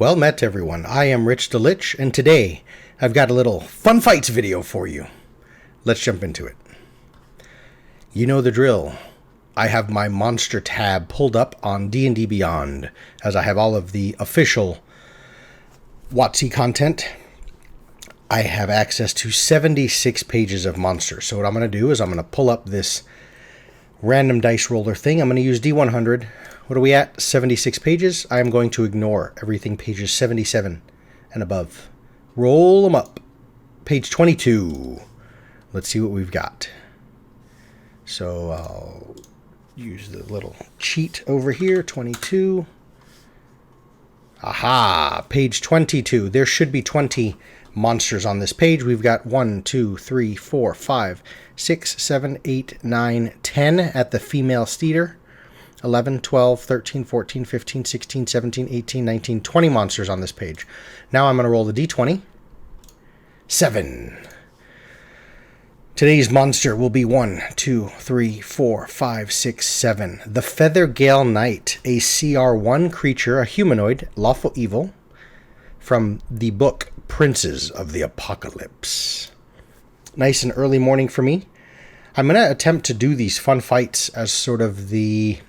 Well met, everyone. I am Rich the Lich, and today I've got a little fun fights video for you. Let's jump into it. You know the drill. I have my monster tab pulled up on D&D Beyond, as I have all of the official WotC content. I have access to 76 pages of monsters. So what I'm going to do is I'm going to pull up this random dice roller thing. I'm going to use D100. What are we at? 76 pages. I am going to ignore everything pages 77 and above. Roll them up. Page 22. Let's see what we've got. So I'll use the little cheat over here. 22. Aha! Page 22. There should be 20 monsters on this page. We've got 1, 2, 3, 4, 5, 6, 7, 8, 9, 10 at the female steeder. 11, 12, 13, 14, 15, 16, 17, 18, 19, 20 monsters on this page. Now I'm going to roll the d20. 7. Today's monster will be 1, 2, 3, 4, 5, 6, 7. The Feathergale Knight, a CR1 creature, a humanoid, lawful evil, from the book Princes of the Apocalypse. Nice and early morning for me. I'm going to attempt to do these fun fights as sort of the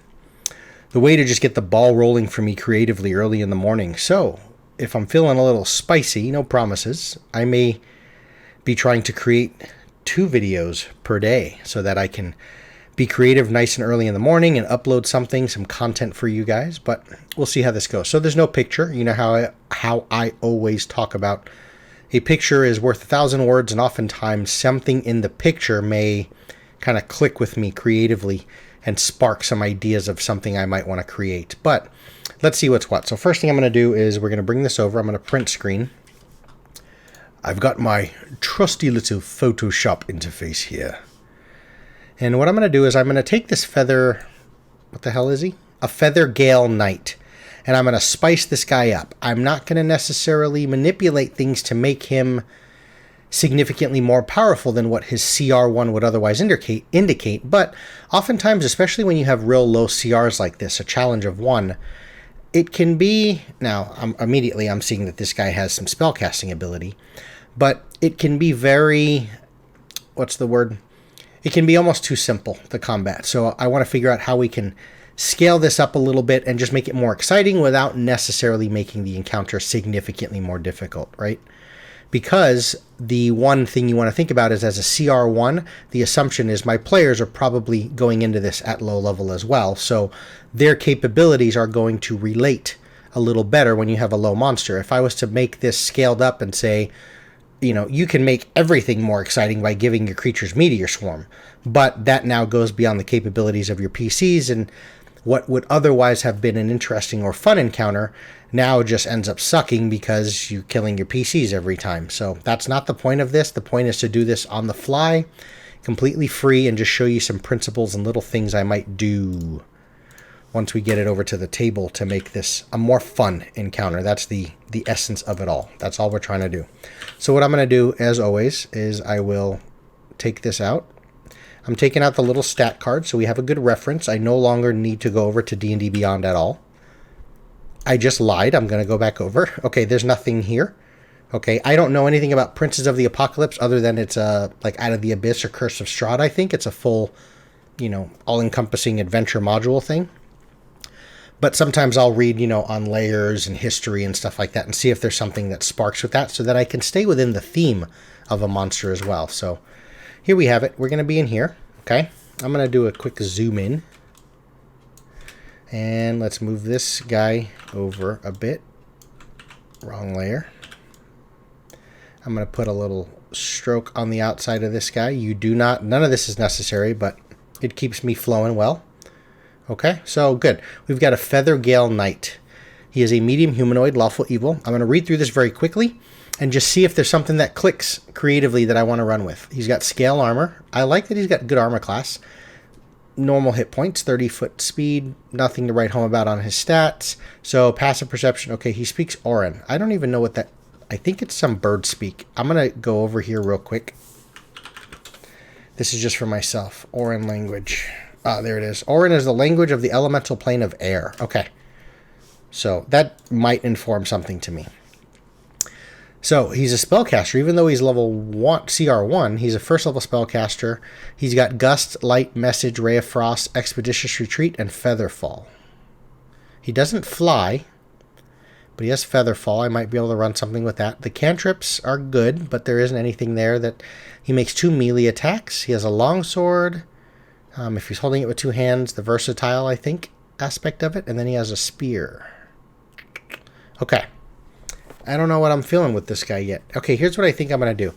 way to just get the ball rolling for me creatively early in the morning. So, if I'm feeling a little spicy, no promises, I may be trying to create 2 videos per day so that I can be creative nice and early in the morning and upload some content for you guys, but we'll see how this goes. So there's no picture. You know how I always talk about a picture is worth 1,000 words, and oftentimes something in the picture may kind of click with me creatively and spark some ideas of something I might want to create. But let's see what's what. So first thing I'm going to do is we're going to bring this over. I'm going to print screen. I've got my trusty little Photoshop interface here. And what I'm going to do is I'm going to take this what the hell is he? A Feathergale Knight. And I'm going to spice this guy up. I'm not going to necessarily manipulate things to make him significantly more powerful than what his CR1 would otherwise indicate. But oftentimes, especially when you have real low CRs like this, a challenge of 1, it can be... Now, I'm seeing that this guy has some spellcasting ability. But it can be very... What's the word? It can be almost too simple, the combat. So I want to figure out how we can scale this up a little bit and just make it more exciting without necessarily making the encounter significantly more difficult, right? Because the one thing you want to think about is as a CR1, the assumption is my players are probably going into this at low level as well. So their capabilities are going to relate a little better when you have a low monster. If I was to make this scaled up and say, you know, you can make everything more exciting by giving your creatures Meteor Swarm, but that now goes beyond the capabilities of your PCs, and what would otherwise have been an interesting or fun encounter now just ends up sucking because you're killing your PCs every time. So that's not the point of this. The point is to do this on the fly, completely free, and just show you some principles and little things I might do once we get it over to the table to make this a more fun encounter. That's the essence of it all. That's all we're trying to do. So what I'm going to do, as always, is I will take this out. I'm taking out the little stat card so we have a good reference. I no longer need to go over to D&D Beyond at all. I just lied. I'm going to go back over. Okay, there's nothing here. Okay, I don't know anything about Princes of the Apocalypse other than it's like Out of the Abyss or Curse of Strahd, I think. It's a full, all-encompassing adventure module thing. But sometimes I'll read, on layers and history and stuff like that and see if there's something that sparks with that so that I can stay within the theme of a monster as well. So here we have it. We're going to be in here. Okay. I'm going to do a quick zoom in. And let's move this guy over a bit. Wrong layer. I'm going to put a little stroke on the outside of this guy. None of this is necessary, but it keeps me flowing well. Okay, so good. We've got a Feathergale Knight. He is a medium humanoid, lawful evil. I'm going to read through this very quickly and just see if there's something that clicks creatively that I want to run with. He's got scale armor. I like that he's got good armor class. Normal hit points, 30-foot speed. Nothing to write home about on his stats. So passive perception. Okay, he speaks Orin. I don't even know what that... I think it's some bird speak. I'm going to go over here real quick. This is just for myself. Orin language. Ah, there it is. Orin is the language of the elemental plane of air. Okay. So that might inform something to me. So he's a spellcaster, even though he's level 1, CR1, he's a first level spellcaster. He's got Gust, Light, Message, Ray of Frost, Expeditious Retreat, and Featherfall. He doesn't fly, but he has Featherfall. I might be able to run something with that. The cantrips are good, but there isn't anything there. That he makes 2 melee attacks. He has a longsword. If he's holding it with 2 hands, the versatile, I think, aspect of it. And then he has a spear. Okay. I don't know what I'm feeling with this guy yet. Okay, here's what I think I'm going to do.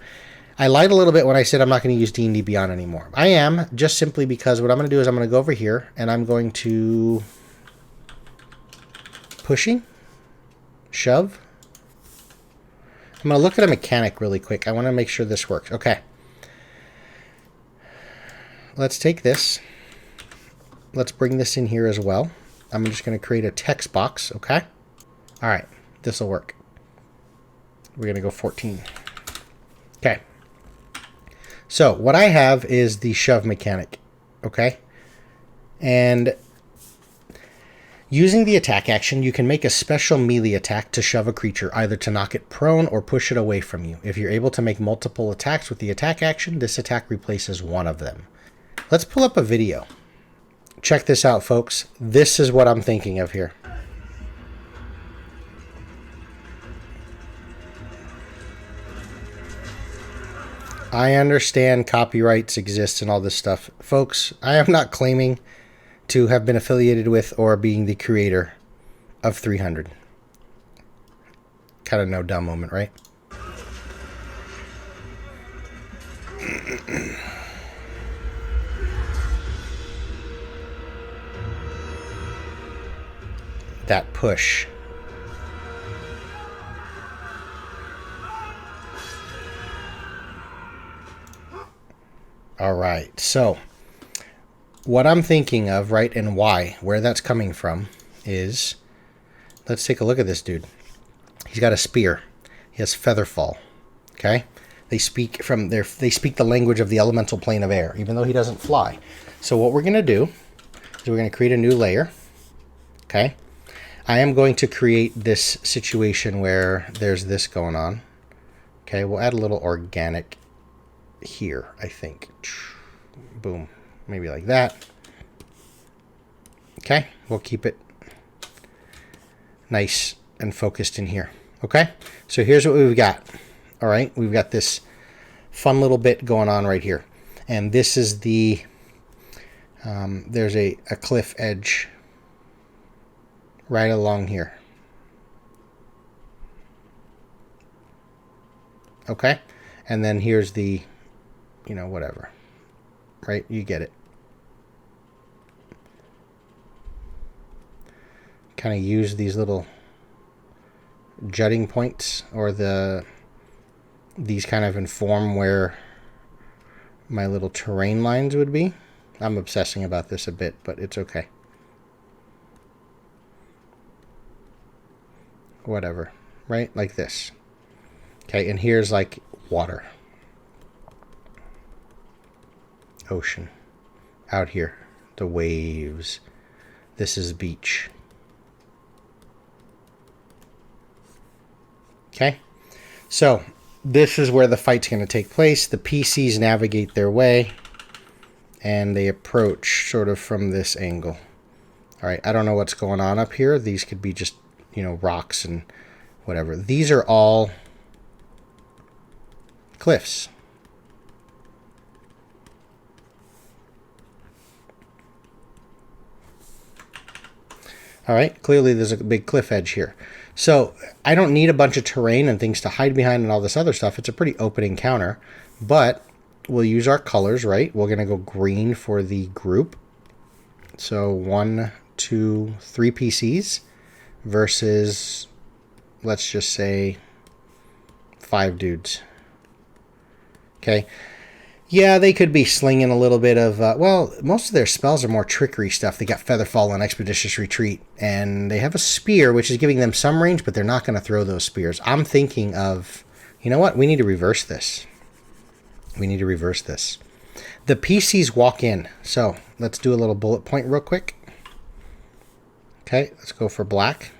I lied a little bit when I said I'm not going to use D&D Beyond anymore. I am, just simply because what I'm going to do is I'm going to go over here, and I'm going to... Pushing? Shove? I'm going to look at a mechanic really quick. I want to make sure this works. Okay. Let's take this. Let's bring this in here as well. I'm just going to create a text box, okay? All right, this will work. We're going to go 14. Okay. So what I have is the shove mechanic, okay? And using the attack action, you can make a special melee attack to shove a creature, either to knock it prone or push it away from you. If you're able to make multiple attacks with the attack action, this attack replaces one of them. Let's pull up a video. Check this out, folks. This is what I'm thinking of here. I understand copyrights exist and all this stuff. Folks, I am not claiming to have been affiliated with or being the creator of 300. Kind of no dumb moment, right? That push. All right, so what I'm thinking of, right, and why, where that's coming from is, let's take a look at this dude. He's got a spear. He has Featherfall. Okay, they speak the language of the elemental plane of air, even though he doesn't fly. So what we're gonna do is we're gonna create a new layer. Okay, I am going to create this situation where there's this going on. Okay, we'll add a little organic here, I think. Boom. Maybe like that. Okay, we'll keep it nice and focused in here. Okay, so here's what we've got. All right, we've got this fun little bit going on right here. And this is the, there's a cliff edge right along here. Okay, and then here's the, you know, whatever, right? You get it. Kind of use these little jutting points, or these kind of inform where my little terrain lines would be. I'm obsessing about this a bit, but it's okay. Whatever, right? Like this. Okay, and here's like water. Ocean. Out here. The waves. This is beach. Okay, so this is where the fight's going to take place. The PCs navigate their way, and they approach sort of from this angle. All right, I don't know what's going on up here. These could be just, you know, rocks and whatever. These are all cliffs. All right, clearly there's a big cliff edge here. So I don't need a bunch of terrain and things to hide behind and all this other stuff. It's a pretty open encounter, but we'll use our colors, right? We're going to go green for the group. So 1, 2, 3 PCs versus, let's just say, 5 dudes. Okay. Yeah, they could be slinging a little bit of, well, most of their spells are more trickery stuff. They got Featherfall and Expeditious Retreat, and they have a spear, which is giving them some range, but they're not going to throw those spears. I'm thinking of, you know what? We need to reverse this. We need to reverse this. The PCs walk in, so let's do a little bullet point real quick. Okay, let's go for black.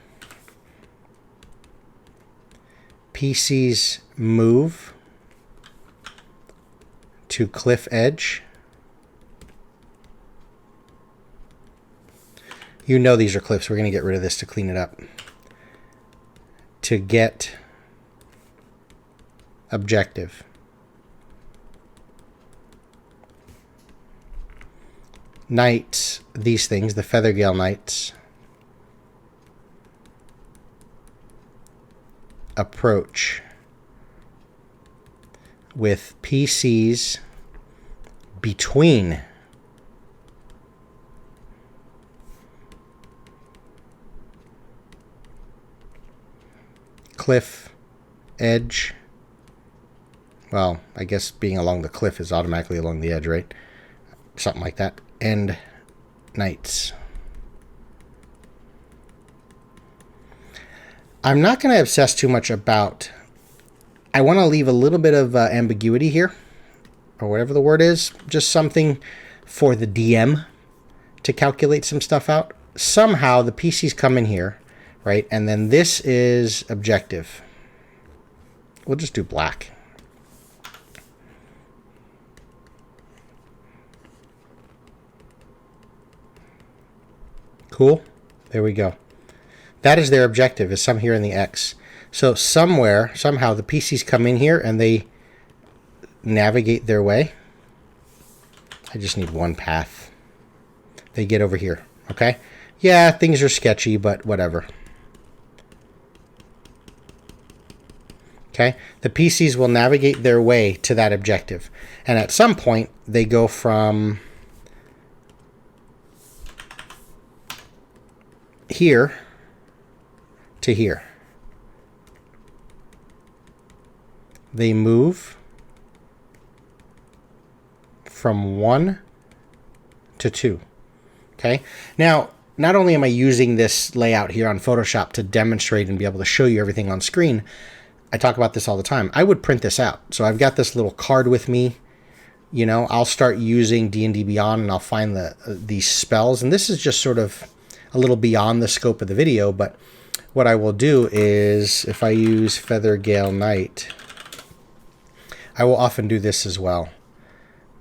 PCs move to cliff edge. You know these are cliffs. We're going to get rid of this to clean it up. To get objective. Knights, these things, the Feathergale Knights, approach with PCs between cliff edge. Well, I guess being along the cliff is automatically along the edge, right? Something like that. And knights. I'm not going to obsess too much about... I want to leave a little bit of ambiguity here, or whatever the word is. Just something for the DM to calculate some stuff out. Somehow the PCs come in here, right? And then this is objective. We'll just do black. Cool. There we go. That is their objective, is some here in the X. So somewhere, somehow, the PCs come in here and they navigate their way. I just need one path. They get over here, okay? Yeah, things are sketchy, but whatever. Okay? The PCs will navigate their way to that objective. And at some point, they go from here to here. They move from 1 to 2. Okay? Now, not only am I using this layout here on Photoshop to demonstrate and be able to show you everything on screen, I talk about this all the time. I would print this out. So I've got this little card with me. You know, I'll start using D&D Beyond and I'll find these spells. And this is just sort of a little beyond the scope of the video, but what I will do is, if I use Feathergale Knight, I will often do this as well.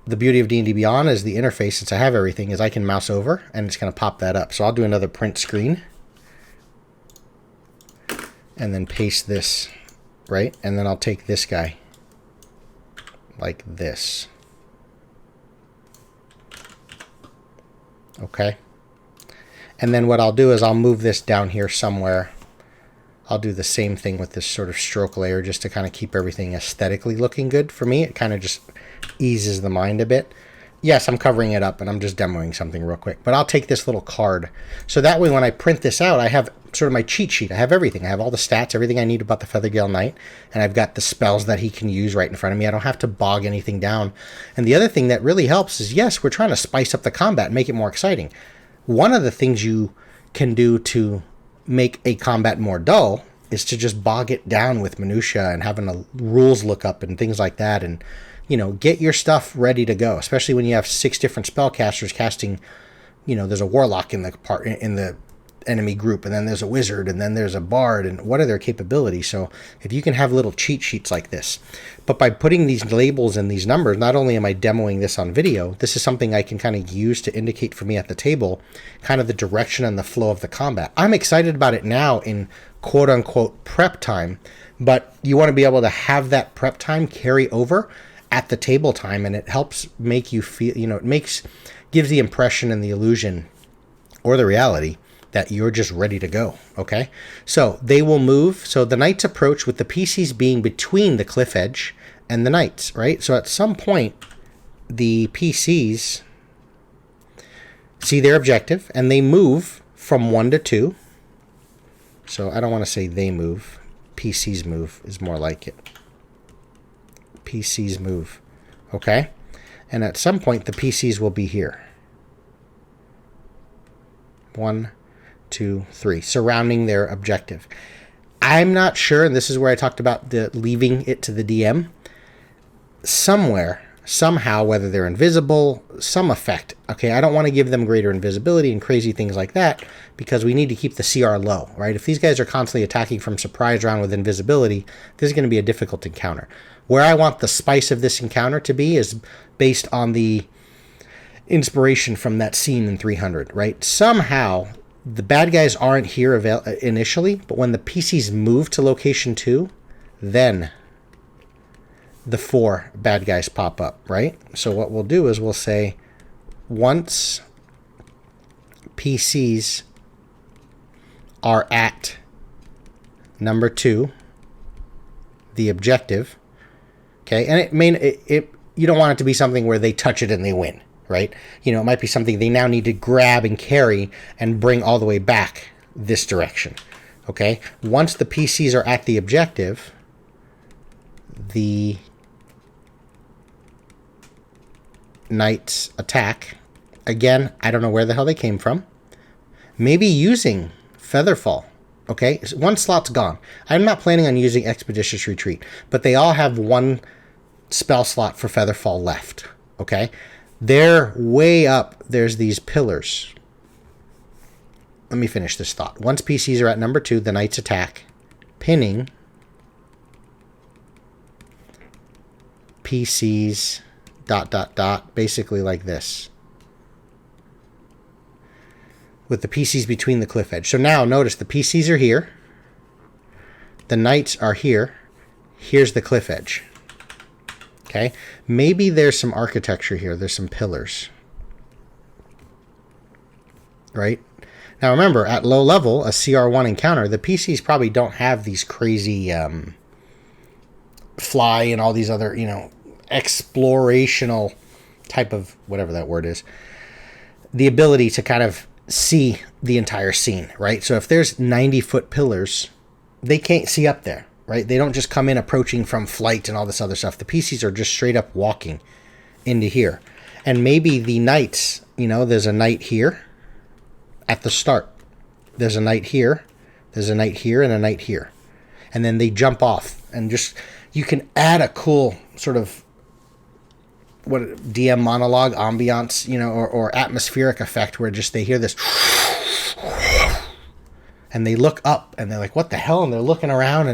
The beauty of D&D Beyond is the interface, since I have everything, is I can mouse over and it's going to pop that up. So I'll do another print screen and then paste this, right? And then I'll take this guy like this. Okay. And then what I'll do is I'll move this down here somewhere. I'll do the same thing with this sort of stroke layer just to kind of keep everything aesthetically looking good for me. It kind of just eases the mind a bit. Yes, I'm covering it up and I'm just demoing something real quick. But I'll take this little card. So that way when I print this out, I have sort of my cheat sheet. I have everything. I have all the stats, everything I need about the Feathergale Knight. And I've got the spells that he can use right in front of me. I don't have to bog anything down. And the other thing that really helps is, yes, we're trying to spice up the combat and make it more exciting. One of the things you can do to make a combat more dull is to just bog it down with minutia and having a rules lookup and things like that, and you know, get your stuff ready to go, especially when you have 6 different spellcasters casting. You know, there's a warlock in the enemy group, and then there's a wizard, and then there's a bard, and what are their capabilities? So if you can have little cheat sheets like this, but by putting these labels and these numbers, not only am I demoing this on video, this is something I can kind of use to indicate for me at the table kind of the direction and the flow of the combat. I'm excited about it now in quote unquote prep time, but you want to be able to have that prep time carry over at the table time, and it helps make you feel, you know, it gives the impression and the illusion or the reality that you're just ready to go, okay? So they will move. So the knights approach with the PCs being between the cliff edge and the knights, right? So at some point, the PCs see their objective and they move from 1 to 2. So I don't want to say they move. PCs move is more like it. PCs move, okay? And at some point, the PCs will be here. 1, 2, 3, surrounding their objective. I'm not sure, and this is where I talked about leaving it to the DM. Somewhere, somehow, whether they're invisible, some effect. Okay, I don't want to give them greater invisibility and crazy things like that because we need to keep the CR low, right? If these guys are constantly attacking from surprise round with invisibility, this is going to be a difficult encounter. Where I want the spice of this encounter to be is based on the inspiration from that scene in 300, right? Somehow, the bad guys aren't here initially, but when the PCs move to location 2, then the 4 bad guys pop up, right? So what we'll do is we'll say once PCs are at number 2, the objective, okay, and you don't want it to be something where they touch it and they win, right? You know, it might be something they now need to grab and carry and bring all the way back this direction, okay? Once the PCs are at the objective, the Knights attack. Again, I don't know where the hell they came from. Maybe using Featherfall. Okay, one slot's gone. I'm not planning on using Expeditious Retreat, but they all have one spell slot for Featherfall left. Okay, they're way up. There's these pillars. Let me finish this thought. Once PCs are at number 2, the Knights attack, pinning PCs ... basically like this, with the PCs between the cliff edge. So now notice the PCs are here, the Knights are here, here's the cliff edge. Okay, maybe there's some architecture here, there's some pillars, right? Now remember, at low level, a CR1 encounter, the PCs probably don't have these crazy fly and all these other, you know, explorational type of, whatever that word is, the ability to kind of see the entire scene, right? So if there's 90-foot pillars, they can't see up there, right? They don't just come in approaching from flight and all this other stuff. The PCs are just straight up walking into here. And maybe the Knights, you know, there's a Knight here at the start. There's a Knight here. There's a Knight here and a Knight here. And then they jump off and just, you can add a cool sort of what DM monologue ambiance, you know, or atmospheric effect where just they hear this and they look up and they're like, what the hell? And they're looking around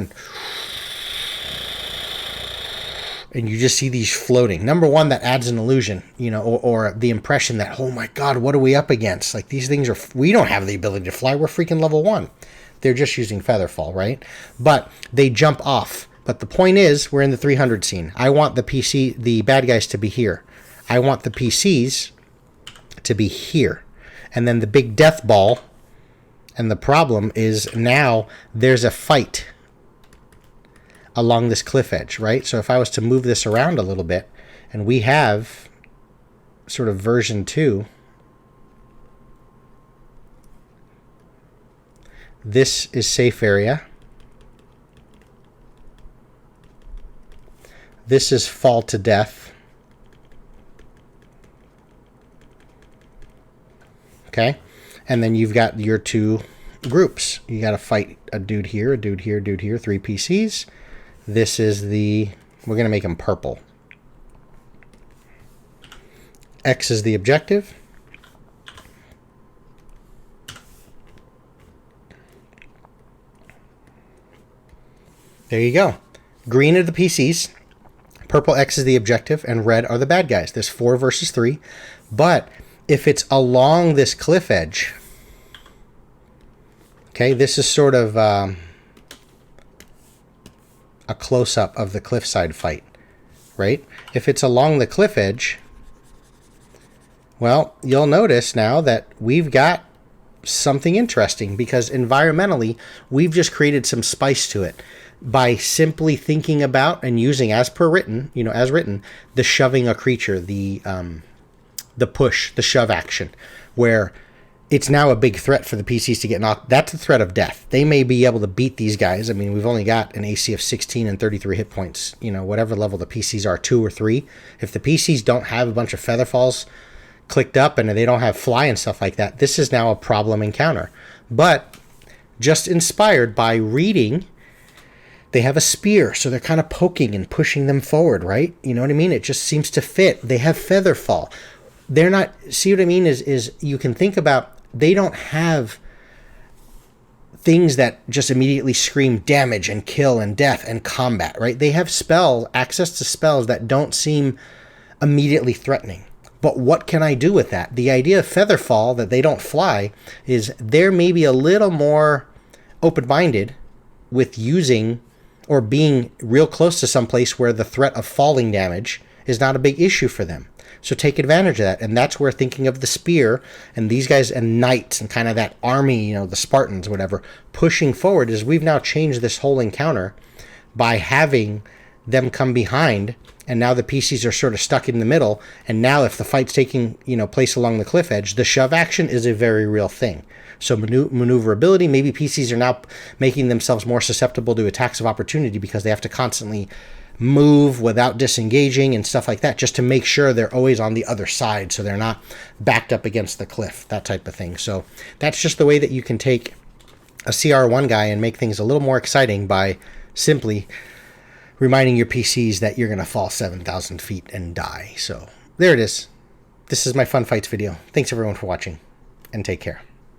and you just see these floating. Number one, that adds an illusion, you know, or the impression that, oh my God, what are we up against? Like, these things we don't have the ability to fly. We're freaking level 1. They're just using Featherfall, right? But they jump off. But the point is, we're in the 300 scene. I want the bad guys to be here. I want the PCs to be here. And then the big death ball. And the problem is now there's a fight along this cliff edge, right? So if I was to move this around a little bit, and we have sort of version 2, this is safe area. This is fall to death. Okay? And then you've got your 2 groups. You got to fight a dude here, a dude here, a dude here, 3 PCs. This is we're going to make them purple. X is the objective. There you go. Green are the PCs. Purple X is the objective, and red are the bad guys. There's 4 versus 3. But if it's along this cliff edge, okay, this is sort of a close-up of the cliffside fight, right? If it's along the cliff edge, well, you'll notice now that we've got something interesting because environmentally, we've just created some spice to it by simply thinking about and using as written, the shoving a creature, the push, the shove action, where it's now a big threat for the PCs to get knocked. That's a threat of death. They may be able to beat these guys. I mean, we've only got an AC of 16 and 33 hit points, whatever level the PCs are, 2 or 3. If the PCs don't have a bunch of Featherfalls clicked up and they don't have fly and stuff like that, this is now a problem encounter. But just inspired by reading They have a spear, so they're kind of poking and pushing them forward, right? You know what I mean? It just seems to fit. They have feather fall. They're not, see what I mean? Is you can think about, they don't have things that just immediately scream damage and kill and death and combat, right? They have spells, access to spells that don't seem immediately threatening. But what can I do with that? The idea of featherfall, that they don't fly, is they're maybe a little more open-minded with using or being real close to some place where the threat of falling damage is not a big issue for them. So take advantage of that. And that's where thinking of the spear and these guys and knights and kind of that army, you know, the Spartans, whatever, pushing forward, is we've now changed this whole encounter by having them come behind. And now the PCs are sort of stuck in the middle. And now if the fight's taking, you know, place along the cliff edge, the shove action is a very real thing. So maneuverability, maybe PCs are now making themselves more susceptible to attacks of opportunity because they have to constantly move without disengaging and stuff like that, just to make sure they're always on the other side so they're not backed up against the cliff, that type of thing. So that's just the way that you can take a CR1 guy and make things a little more exciting by simply reminding your PCs that you're going to fall 7,000 feet and die. So there it is. This is my Fun Fights video. Thanks everyone for watching, and take care.